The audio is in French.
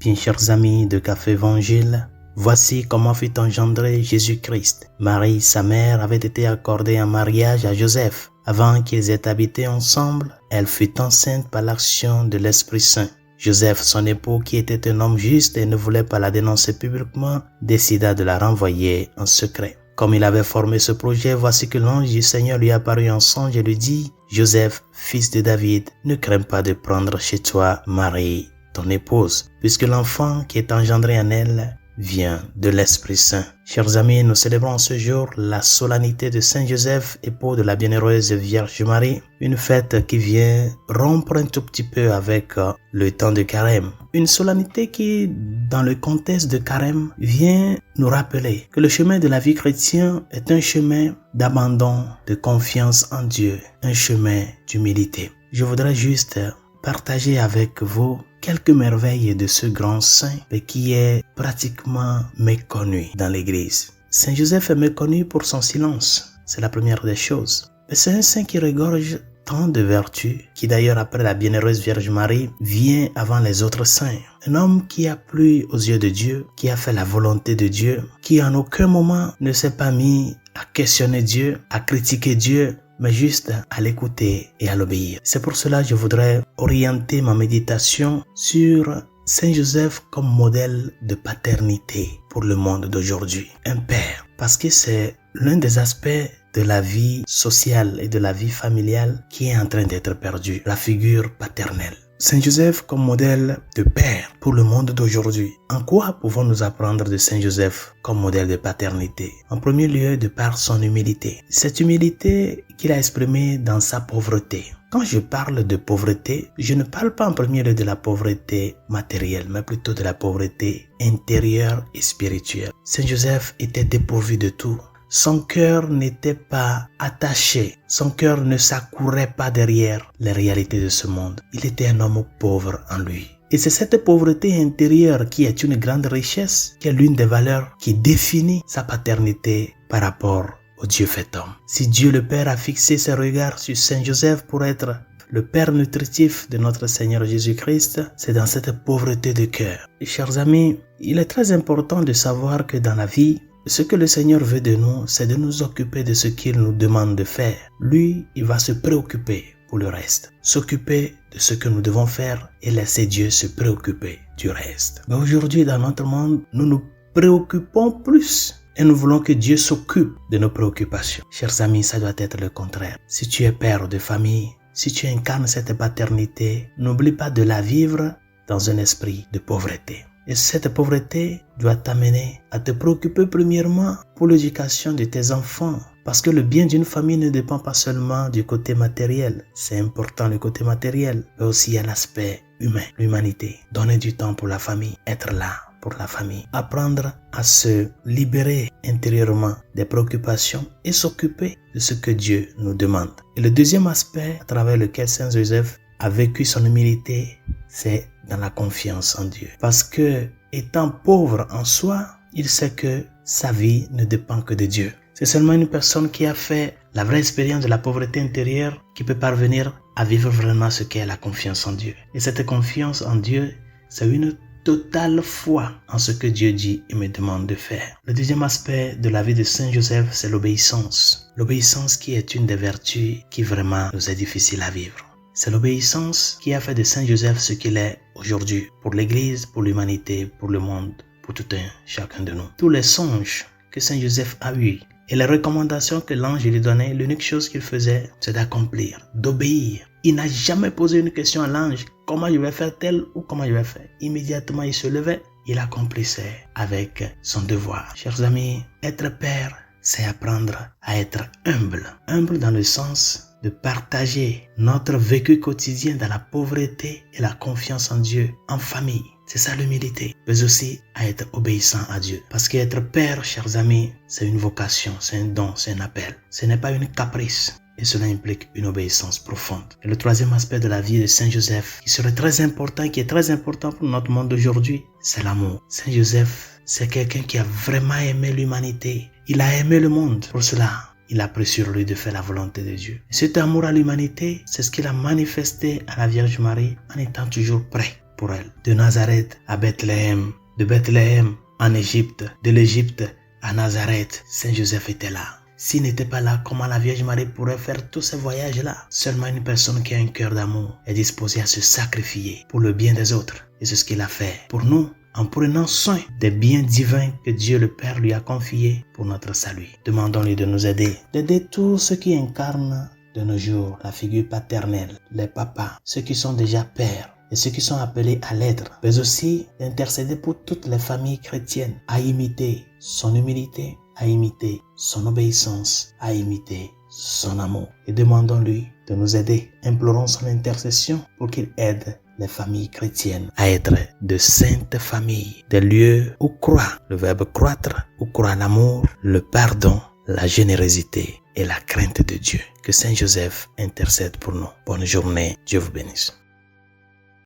Bien chers amis de Café Évangile, voici comment fut engendré Jésus-Christ. Marie, sa mère, avait été accordée en mariage à Joseph. Avant qu'ils aient habité ensemble, elle fut enceinte par l'action de l'Esprit Saint. Joseph, son époux, qui était un homme juste et ne voulait pas la dénoncer publiquement, décida de la renvoyer en secret. Comme il avait formé ce projet, voici que l'ange du Seigneur lui apparut en songe et lui dit « Joseph, fils de David, ne crains pas de prendre chez toi Marie, ton épouse, puisque l'enfant qui est engendré en elle vient de l'Esprit Saint. » Chers amis, nous célébrons ce jour la solennité de Saint Joseph, époux de la bienheureuse Vierge Marie, une fête qui vient rompre un tout petit peu avec le temps de Carême. Une solennité qui, dans le contexte de Carême, vient nous rappeler que le chemin de la vie chrétienne est un chemin d'abandon, de confiance en Dieu, un chemin d'humilité. Je voudrais juste partager avec vous quelques merveilles de ce grand saint qui est pratiquement méconnu dans l'Église. Saint Joseph est méconnu pour son silence, c'est la première des choses. Mais c'est un saint qui regorge tant de vertus, qui d'ailleurs après la bienheureuse Vierge Marie vient avant les autres saints. Un homme qui a plu aux yeux de Dieu, qui a fait la volonté de Dieu, qui en aucun moment ne s'est pas mis à questionner Dieu, à critiquer Dieu, mais juste à l'écouter et à l'obéir. C'est pour cela que je voudrais orienter ma méditation sur Saint Joseph comme modèle de paternité pour le monde d'aujourd'hui. Un père, parce que c'est l'un des aspects de la vie sociale et de la vie familiale qui est en train d'être perdu, la figure paternelle. Saint Joseph comme modèle de père pour le monde d'aujourd'hui. En quoi pouvons-nous apprendre de Saint Joseph comme modèle de paternité? En premier lieu, de par son humilité. Cette humilité qu'il a exprimée dans sa pauvreté. Quand je parle de pauvreté, je ne parle pas en premier lieu de la pauvreté matérielle, mais plutôt de la pauvreté intérieure et spirituelle. Saint Joseph était dépourvu de tout. Son cœur n'était pas attaché, son cœur ne s'accourait pas derrière les réalités de ce monde. Il était un homme pauvre en lui. Et c'est cette pauvreté intérieure qui est une grande richesse, qui est l'une des valeurs qui définit sa paternité par rapport au Dieu fait homme. Si Dieu le Père a fixé ses regards sur Saint Joseph pour être le Père nutritif de notre Seigneur Jésus-Christ, c'est dans cette pauvreté de cœur. Et chers amis, il est très important de savoir que dans la vie, ce que le Seigneur veut de nous, c'est de nous occuper de ce qu'il nous demande de faire. Lui, il va se préoccuper pour le reste. S'occuper de ce que nous devons faire et laisser Dieu se préoccuper du reste. Mais aujourd'hui, dans notre monde, nous nous préoccupons plus et nous voulons que Dieu s'occupe de nos préoccupations. Chers amis, ça doit être le contraire. Si tu es père de famille, si tu incarnes cette paternité, n'oublie pas de la vivre dans un esprit de pauvreté. Et cette pauvreté doit t'amener à te préoccuper premièrement pour l'éducation de tes enfants. Parce que le bien d'une famille ne dépend pas seulement du côté matériel. C'est important le côté matériel, mais aussi il y a l'aspect humain, l'humanité. Donner du temps pour la famille, être là pour la famille. Apprendre à se libérer intérieurement des préoccupations et s'occuper de ce que Dieu nous demande. Et le deuxième aspect à travers lequel Saint Joseph a vécu son humilité, c'est dans la confiance en Dieu. Parce que, étant pauvre en soi, il sait que sa vie ne dépend que de Dieu. C'est seulement une personne qui a fait la vraie expérience de la pauvreté intérieure qui peut parvenir à vivre vraiment ce qu'est la confiance en Dieu. Et cette confiance en Dieu, c'est une totale foi en ce que Dieu dit et me demande de faire. Le deuxième aspect de la vie de Saint Joseph, c'est l'obéissance. L'obéissance qui est une des vertus qui vraiment nous est difficile à vivre. C'est l'obéissance qui a fait de Saint Joseph ce qu'il est aujourd'hui pour l'Église, pour l'humanité, pour le monde, pour tout un chacun de nous. Tous les songes que Saint Joseph a eus et les recommandations que l'ange lui donnait, l'unique chose qu'il faisait, c'est d'accomplir, d'obéir. Il n'a jamais posé une question à l'ange, comment je vais faire tel ou comment je vais faire. Immédiatement, il se levait, il accomplissait avec son devoir. Chers amis, être père, c'est apprendre à être humble. Humble dans le sens de partager notre vécu quotidien dans la pauvreté et la confiance en Dieu, en famille. C'est ça l'humilité, mais aussi à être obéissant à Dieu. Parce qu'être père, chers amis, c'est une vocation, c'est un don, c'est un appel. Ce n'est pas une caprice. Et cela implique une obéissance profonde. Et le troisième aspect de la vie de Saint Joseph, qui serait très important, qui est très important pour notre monde d'aujourd'hui, c'est l'amour. Saint Joseph, c'est quelqu'un qui a vraiment aimé l'humanité. Il a aimé le monde. Pour cela, il a pris sur lui de faire la volonté de Dieu. Cet amour à l'humanité, c'est ce qu'il a manifesté à la Vierge Marie en étant toujours prêt pour elle. De Nazareth à Bethléem, de Bethléem en Égypte, de l'Égypte à Nazareth, Saint Joseph était là. S'il n'était pas là, comment la Vierge Marie pourrait faire tous ces voyages-là? Seulement une personne qui a un cœur d'amour est disposée à se sacrifier pour le bien des autres. Et c'est ce qu'il a fait pour nous, en prenant soin des biens divins que Dieu le Père lui a confiés pour notre salut. Demandons-lui de nous aider, d'aider tous ceux qui incarnent de nos jours la figure paternelle, les papas, ceux qui sont déjà pères et ceux qui sont appelés à l'être, mais aussi d'intercéder pour toutes les familles chrétiennes, à imiter son humilité, à imiter son obéissance, à imiter son amour. Et demandons-lui de nous aider. Implorons son intercession pour qu'il aide les familles chrétiennes à être de saintes familles, des lieux où croît le verbe croître, où croît l'amour, le pardon, la générosité et la crainte de Dieu. Que Saint Joseph intercède pour nous. Bonne journée. Dieu vous bénisse.